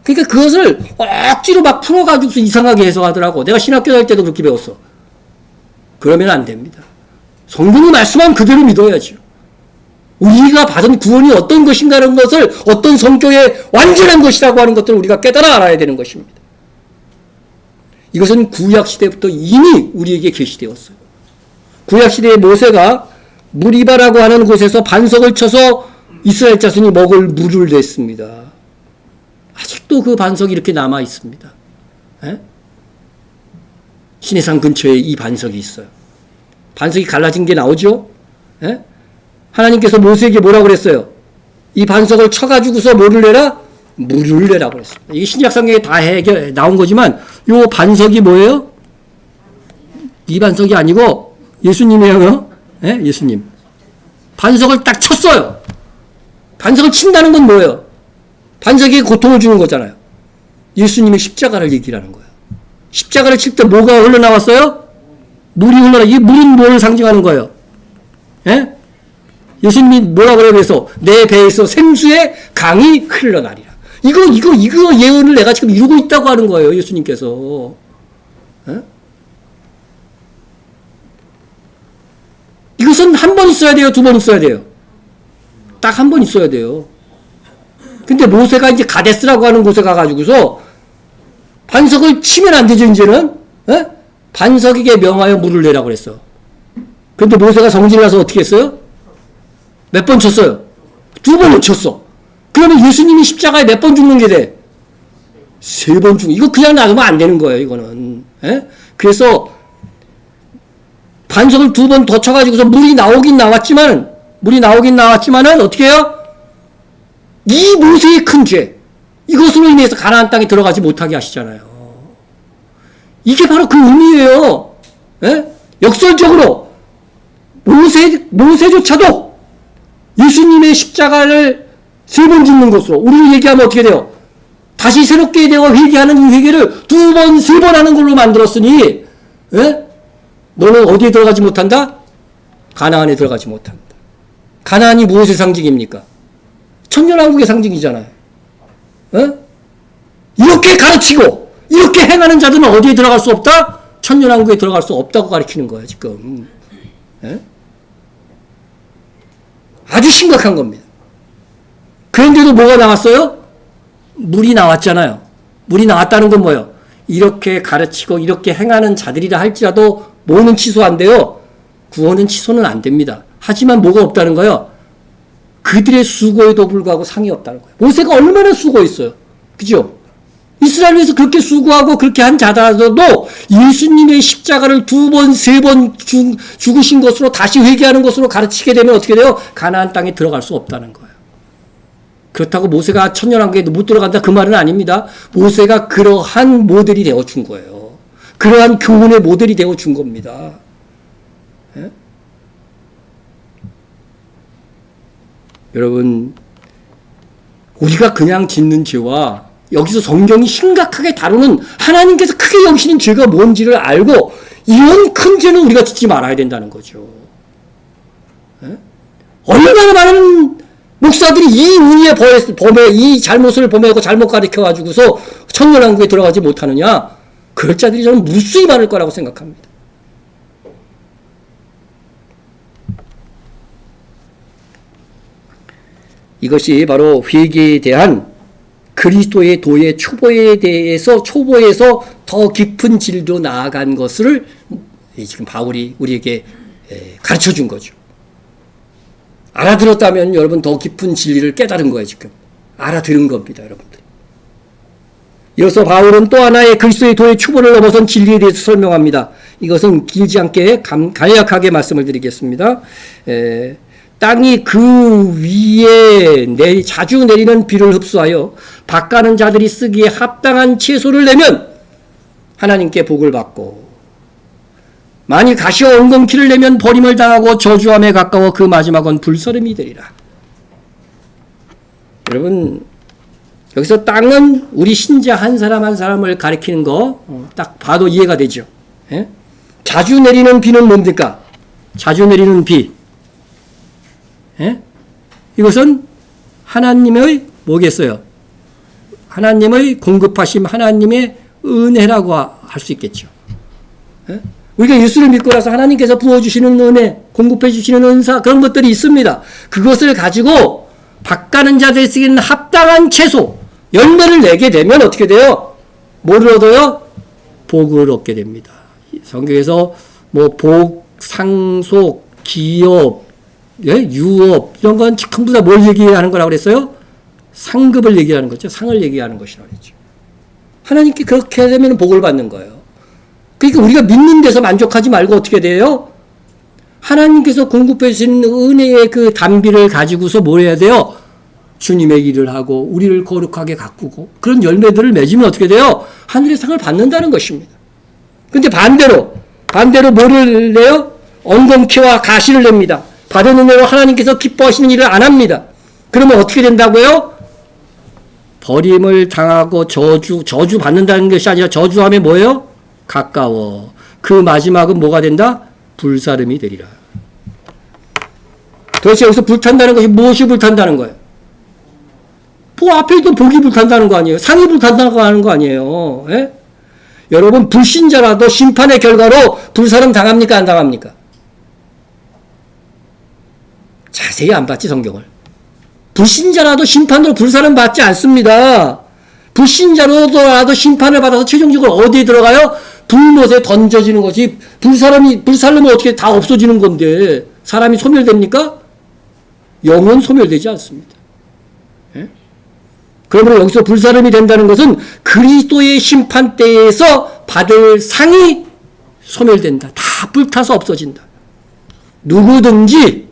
그러니까 그것을 억지로 막 풀어가지고 이상하게 해석하더라고. 내가 신학교 다닐 때도 그렇게 배웠어. 그러면 안 됩니다. 성경이 말씀한 그대로 믿어야죠. 우리가 받은 구원이 어떤 것인가라는 것을 어떤 성격의 완전한 것이라고 하는 것들을 우리가 깨달아 알아야 되는 것입니다. 이것은 구약 시대부터 이미 우리에게 계시되었어요. 구약시대의 모세가 무리바라고 하는 곳에서 반석을 쳐서 이스라엘 자손이 먹을 물을 냈습니다. 아직도 그 반석이 이렇게 남아 있습니다. 에? 시내산 근처에 이 반석이 있어요. 반석이 갈라진 게 나오죠? 에? 하나님께서 모세에게 뭐라고 그랬어요? 이 반석을 쳐가지고서 뭐를 내라? 물을 내라고 그랬어요. 이게 신약성경에 다 나온 거지만 이 반석이 뭐예요? 이 반석이 아니고 예수님이에요. 예? 예수님. 반석을 딱 쳤어요. 반석을 친다는 건 뭐예요? 반석이 고통을 주는 거잖아요. 예수님의 십자가를 얘기하는 거예요. 십자가를 칠 때 뭐가 흘러나왔어요? 물이 흘러나. 이 물은 뭘 상징하는 거예요? 예? 예수님이 뭐라고 그래요? 그래서 내 배에서 생수의 강이 흘러나리라. 이거 예언을 내가 지금 이루고 있다고 하는 거예요. 예수님께서. 예? 이것은 한 번 있어야 돼요? 두 번 있어야 돼요? 딱 한 번 있어야 돼요. 근데 모세가 이제 가데스라고 하는 곳에 가가지고서 반석을 치면 안 되죠, 이제는? 에? 반석에게 명하여 물을 내라고 그랬어. 근데 모세가 성질을 나서 어떻게 했어요? 몇 번 쳤어요? 두 번을 쳤어. 그러면 예수님이 십자가에 몇 번 죽는 게 돼? 세 번 죽는. 이거 그냥 놔두면 안 되는 거예요, 이거는. 에? 그래서 반석을 두 번 더 쳐가지고서 물이 나오긴 나왔지만은 어떻게 해요? 이 모세의 큰 죄, 이것으로 인해서 가나안 땅에 들어가지 못하게 하시잖아요. 이게 바로 그 의미예요. 에? 역설적으로 모세조차도 예수님의 십자가를 세 번 죽는 것으로 우리를 얘기하면 어떻게 돼요? 다시 새롭게 되어 회개하는 이 회개를 두 번, 세 번 하는 걸로 만들었으니 에? 너는 어디에 들어가지 못한다? 가나안에 들어가지 못한다. 가나안이 무엇의 상징입니까? 천년왕국의 상징이잖아요. 어? 이렇게 가르치고 이렇게 행하는 자들은 어디에 들어갈 수 없다? 천년왕국에 들어갈 수 없다고 가르치는 거예요, 지금. 에? 아주 심각한 겁니다. 그런데도 뭐가 나왔어요? 물이 나왔잖아요. 물이 나왔다는 건 뭐예요? 이렇게 가르치고 이렇게 행하는 자들이라 할지라도 뭐는 취소한대요? 구원은 취소는 안 됩니다. 하지만 뭐가 없다는 거예요? 그들의 수고에도 불구하고 상이 없다는 거예요. 모세가 얼마나 수고했어요. 그죠? 이스라엘 위해서 그렇게 수고하고 그렇게 한 자들도 예수님의 십자가를 두 번, 세 번 죽으신 것으로 다시 회개하는 것으로 가르치게 되면 어떻게 돼요? 가나안 땅에 들어갈 수 없다는 거예요. 그렇다고 모세가 천년왕국에 못 들어간다 그 말은 아닙니다. 모세가 그러한 모델이 되어준 거예요. 그러한 교훈의 모델이 되어준 겁니다. 예? 여러분, 우리가 그냥 짓는 죄와 여기서 성경이 심각하게 다루는 하나님께서 크게 여기시는 죄가 뭔지를 알고 이런 큰 죄는 우리가 짓지 말아야 된다는 거죠. 예? 얼마나 많은 목사들이 이 의의 범에, 이 잘못을 범하고 잘못 가르쳐가지고서 천년왕국에 들어가지 못하느냐? 그럴 자들이 저는 무수히 많을 거라고 생각합니다. 이것이 바로 회개에 대한 그리스도의 도의 초보에서 더 깊은 진리로 나아간 것을 지금 바울이 우리에게 가르쳐 준 거죠. 알아들었다면 여러분 더 깊은 진리를 깨달은 거예요, 지금. 알아들은 겁니다, 여러분들. 이어서 바울은 또 하나의 그리스도의 도의 초보를 넘어선 진리에 대해서 설명합니다. 이것은 길지 않게 간략하게 말씀을 드리겠습니다. 땅이 그 위에 자주 내리는 비를 흡수하여 밭가는 자들이 쓰기에 합당한 채소를 내면 하나님께 복을 받고, 만일 가시와 엉겅퀴를 내면 버림을 당하고 저주함에 가까워 그 마지막은 불서름이 되리라. 여러분, 여기서 땅은 우리 신자 한 사람 한 사람을 가리키는 거 딱 봐도 이해가 되죠. 예? 자주 내리는 비는 뭡니까? 자주 내리는 비. 예? 이것은 하나님의 뭐겠어요? 하나님의 공급하심, 하나님의 은혜라고 할 수 있겠죠. 예? 우리가 예수를 믿고 나서 하나님께서 부어주시는 은혜, 공급해주시는 은사, 그런 것들이 있습니다. 그것을 가지고 밭가는 자들이 쓰기는 합당한 채소, 열매를 내게 되면 어떻게 돼요? 뭐를 얻어요? 복을 얻게 됩니다. 성경에서 뭐 복, 상속, 기업, 예? 유업 이런 건 전부 다 뭘 얘기하는 거라고 그랬어요? 상급을 얘기하는 거죠. 상을 얘기하는 것이라고 그랬죠. 하나님께 그렇게 되면 복을 받는 거예요. 그러니까 우리가 믿는 데서 만족하지 말고 어떻게 돼요? 하나님께서 공급해 주신 은혜의 그 단비를 가지고서 뭘 해야 돼요? 주님의 일을 하고 우리를 거룩하게 가꾸고 그런 열매들을 맺으면 어떻게 돼요? 하늘의 상을 받는다는 것입니다. 근데 반대로 뭐를 내요? 엉겅퀴와 가시를 냅니다. 받은 은혜로 하나님께서 기뻐하시는 일을 안 합니다. 그러면 어떻게 된다고요? 버림을 당하고 저주 받는다는 것이 아니라 저주함에 뭐예요? 가까워. 그 마지막은 뭐가 된다? 불사름이 되리라. 도대체 여기서 불탄다는 것이 무엇이 불탄다는 거예요? 앞에 있던 복이 불탄다는 거 아니에요? 상이 불탄다는 거 아니에요? 예? 여러분 불신자라도 심판의 결과로 불사름 당합니까? 안 당합니까? 자세히 안 봤지 성경을. 불신자라도 심판으로 불사름 받지 않습니다. 불신자로도 심판을 받아서 최종적으로 어디에 들어가요? 불못에 던져지는 것이 불사름은 어떻게 다 없어지는 건데 사람이 소멸됩니까? 영은 소멸되지 않습니다. 예? 그러므로 여기서 불사름이 된다는 것은 그리스도의 심판대에서 받을 상이 소멸된다. 다 불타서 없어진다. 누구든지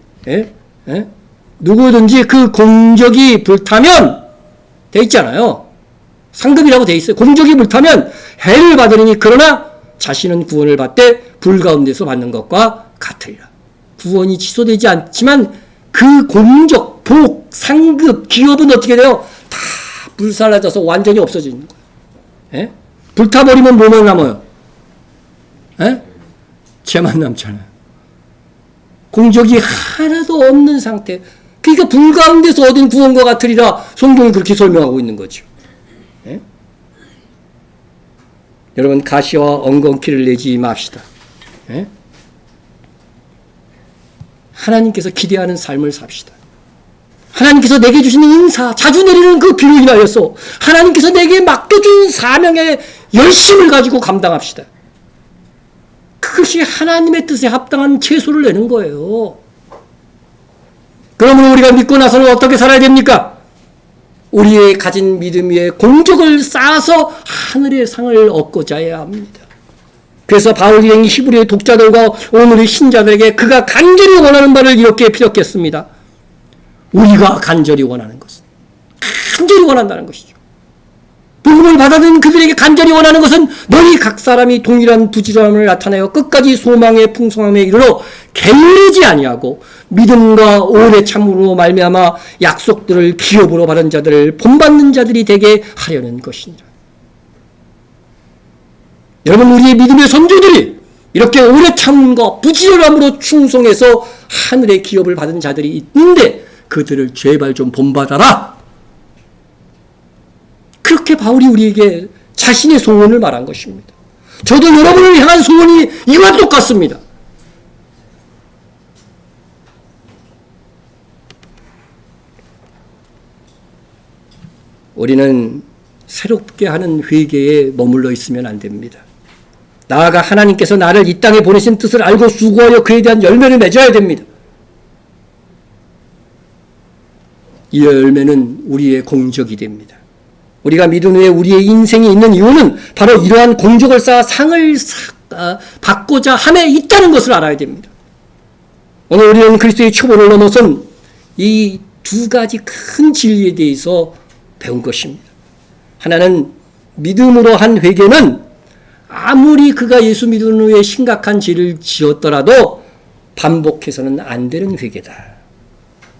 그 공적이 불타면 돼 있잖아요. 상급이라고 돼 있어요. 공적이 불타면 해를 받으리니 그러나 자신은 구원을 받되 불 가운데서 받는 것과 같으리라. 구원이 취소되지 않지만 그 공적, 복, 상급, 기업은 어떻게 돼요? 다 불살라져서 완전히 없어지는 거예요. 예? 불타버리면 뭐만 남아요? 예? 죄만 남잖아요. 공적이 하나도 없는 상태. 그러니까 불 가운데서 얻은 구원과 같으리라 성경이 그렇게 설명하고 있는 거죠. 예? 여러분 가시와 엉겅퀴를 내지 맙시다. 예? 하나님께서 기대하는 삶을 삽시다. 하나님께서 내게 주시는 인사, 자주 내리는 그 비로 인하여서 하나님께서 내게 맡겨준 사명의 열심을 가지고 감당합시다. 그것이 하나님의 뜻에 합당한 채소를 내는 거예요. 그러므로 우리가 믿고 나서는 어떻게 살아야 됩니까? 우리의 가진 믿음 위에 공적을 쌓아서 하늘의 상을 얻고자 해야 합니다. 그래서 바울 일행이 히브리의 독자들과 오늘의 신자들에게 그가 간절히 원하는 바를 이렇게 피력했습니다. 우리가 간절히 원하는 것은 간절히 원한다는 것이죠. 복음을 받아들인 그들에게 간절히 원하는 것은 너희 각 사람이 동일한 부지런함을 나타내어 끝까지 소망의 풍성함에 이르러 게으르지 아니하고 믿음과 오래 참으로 말미암아 약속들을 기업으로 받은 자들을 본받는 자들이 되게 하려는 것이니라. 여러분 우리의 믿음의 선조들이 이렇게 오래 참음과 부지런함으로 충성해서 하늘의 기업을 받은 자들이 있는데 그들을 제발 좀 본받아라. 그렇게 바울이 우리에게 자신의 소원을 말한 것입니다. 저도 여러분을 향한 소원이 이와 똑같습니다. 우리는 새롭게 하는 회개에 머물러 있으면 안 됩니다. 나아가 하나님께서 나를 이 땅에 보내신 뜻을 알고 수고하여 그에 대한 열매를 맺어야 됩니다. 이 열매는 우리의 공적이 됩니다. 우리가 믿은 후에 우리의 인생이 있는 이유는 바로 이러한 공적을 쌓아 상을 받고자 함에 있다는 것을 알아야 됩니다. 오늘 우리는 그리스도의 초보를 넘어선 이 두 가지 큰 진리에 대해서 배운 것입니다. 하나는 믿음으로 한 회개는 아무리 그가 예수 믿은 후에 심각한 죄를 지었더라도 반복해서는 안 되는 회개다.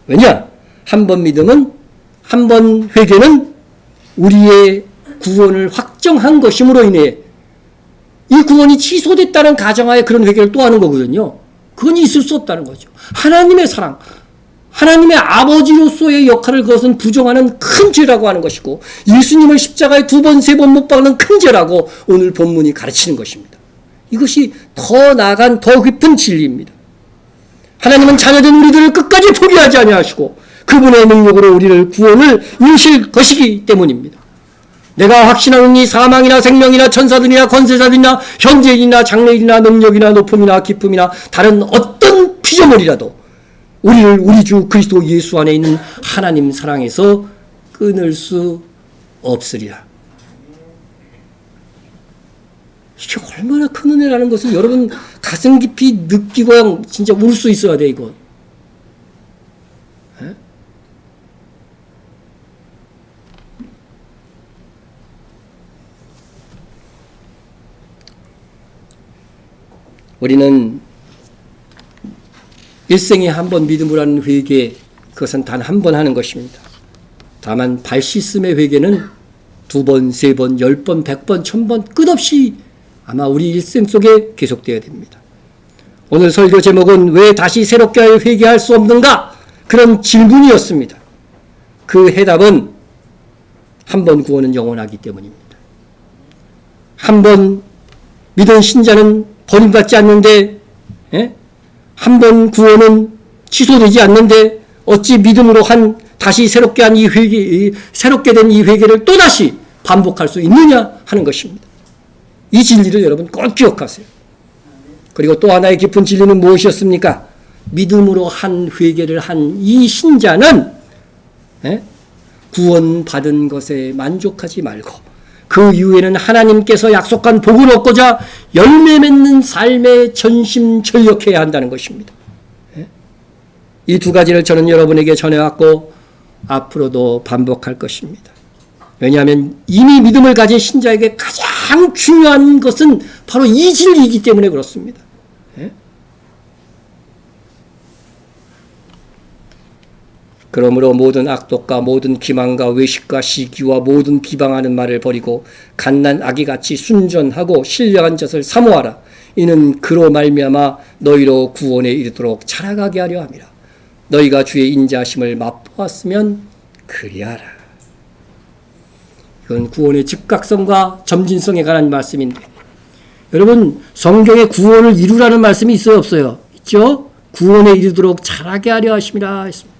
왜냐? 한 번 믿음은, 한 번 회개는 우리의 구원을 확정한 것임으로 인해 이 구원이 취소됐다는 가정하에 그런 회개를 또 하는 거거든요. 그건 있을 수 없다는 거죠. 하나님의 사랑, 하나님의 아버지로서의 역할을 그것은 부정하는 큰 죄라고 하는 것이고 예수님을 십자가에 2번, 3번 못 박는 큰 죄라고 오늘 본문이 가르치는 것입니다. 이것이 더 나아간 더 깊은 진리입니다. 하나님은 자녀된 우리들을 끝까지 포기하지 아니하시고 그분의 능력으로 우리를 구원을 이루실 것이기 때문입니다. 내가 확신하노니 사망이나 생명이나 천사들이나 권세자들이나 현재일이나 장래일이나 능력이나 높음이나 기쁨이나 다른 어떤 피조물이라도 우리를 우리 주 그리스도 예수 안에 있는 하나님 사랑에서 끊을 수 없으리라. 이게 얼마나 큰 은혜라는 것을 여러분 가슴 깊이 느끼고 진짜 울 수 있어야 돼, 이거. 에? 우리는 일생에 한 번 믿음으로 하는 회개, 그것은 단 한 번 하는 것입니다. 다만 발 씻음의 회개는 2번, 3번, 10번, 100번, 1000번 끝없이 아마 우리 일생 속에 계속되어야 됩니다. 오늘 설교 제목은 왜 다시 새롭게 회개할 수 없는가? 그런 질문이었습니다. 그 해답은 한 번 구원은 영원하기 때문입니다. 한 번 믿은 신자는 버림받지 않는데, 한 번 구원은 취소되지 않는데 어찌 믿음으로 다시 새롭게 한 이 회개, 새롭게 된 이 회개를 또다시 반복할 수 있느냐 하는 것입니다. 이 진리를 여러분 꼭 기억하세요. 그리고 또 하나의 깊은 진리는 무엇이었습니까? 믿음으로 한 회개를 한 이 신자는 구원받은 것에 만족하지 말고 그 이후에는 하나님께서 약속한 복을 얻고자 열매 맺는 삶에 전심전력해야 한다는 것입니다. 이 두 가지를 저는 여러분에게 전해왔고 앞으로도 반복할 것입니다. 왜냐하면 이미 믿음을 가진 신자에게 가장 중요한 것은 바로 이 진리이기 때문에 그렇습니다. 그러므로 모든 악독과 모든 기만과 외식과 시기와 모든 비방하는 말을 버리고 갓난 아기같이 순전하고 신령한 젖을 사모하라. 이는 그로 말미암아 너희로 구원에 이르도록 자라가게 하려 함이라. 너희가 주의 인자하심을 맛보았으면 그리하라. 이건 구원의 즉각성과 점진성에 관한 말씀인데, 여러분 성경에 구원을 이루라는 말씀이 있어요, 없어요? 있죠? 구원에 이르도록 자라게 하려 하심이라 했습니다.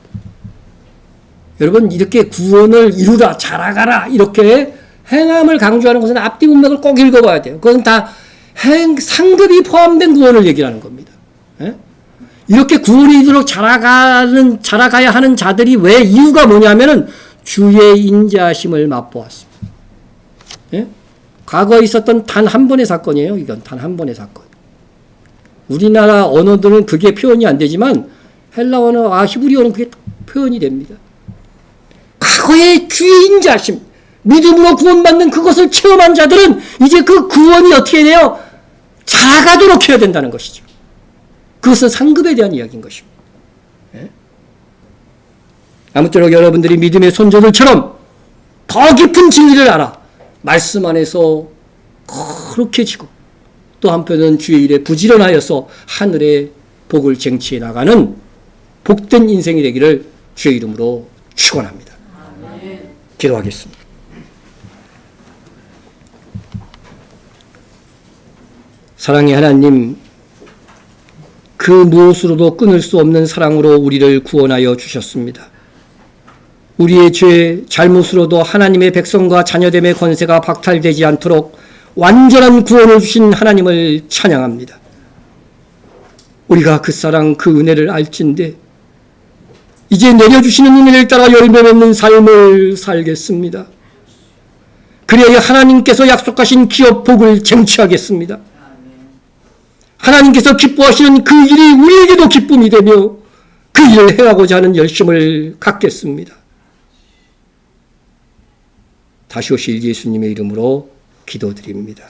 여러분 이렇게 구원을 이루라, 자라가라 이렇게 행함을 강조하는 것은 앞뒤 문맥을 꼭 읽어봐야 돼요. 그것은 다 상급이 포함된 구원을 얘기하는 겁니다. 이렇게 구원이 이루도록 자라가야 하는 자들이 왜 이유가 뭐냐면은 주의 인자하심을 맛보았습니다. 과거에 있었던 단 한 번의 사건이에요. 이건 단 한 번의 사건. 우리나라 언어들은 그게 표현이 안 되지만 헬라 언어, 히브리어는 그게 표현이 됩니다. 과거의 주의 인자하심, 믿음으로 구원받는 그것을 체험한 자들은 이제 그 구원이 어떻게 돼요? 자라가도록 해야 된다는 것이죠. 그것은 상급에 대한 이야기인 것입니다. 아무쪼록 여러분들이 믿음의 손자들처럼 더 깊은 진리를 알아 말씀 안에서 거룩해지고 또 한편은 주의 일에 부지런하여서 하늘의 복을 쟁취해 나가는 복된 인생이 되기를 주의 이름으로 축원합니다. 기도하겠습니다. 사랑의 하나님, 그 무엇으로도 끊을 수 없는 사랑으로 우리를 구원하여 주셨습니다. 우리의 죄, 잘못으로도 하나님의 백성과 자녀됨의 권세가 박탈되지 않도록 완전한 구원을 주신 하나님을 찬양합니다. 우리가 그 사랑, 그 은혜를 알진대 이제 내려주시는 은혜를 따라 열매 맺는 삶을 살겠습니다. 그래야 하나님께서 약속하신 기업 복을 쟁취하겠습니다. 하나님께서 기뻐하시는 그 일이 우리에게도 기쁨이 되며 그 일을 행하고자 하는 열심을 갖겠습니다. 다시 오실 예수님의 이름으로 기도드립니다.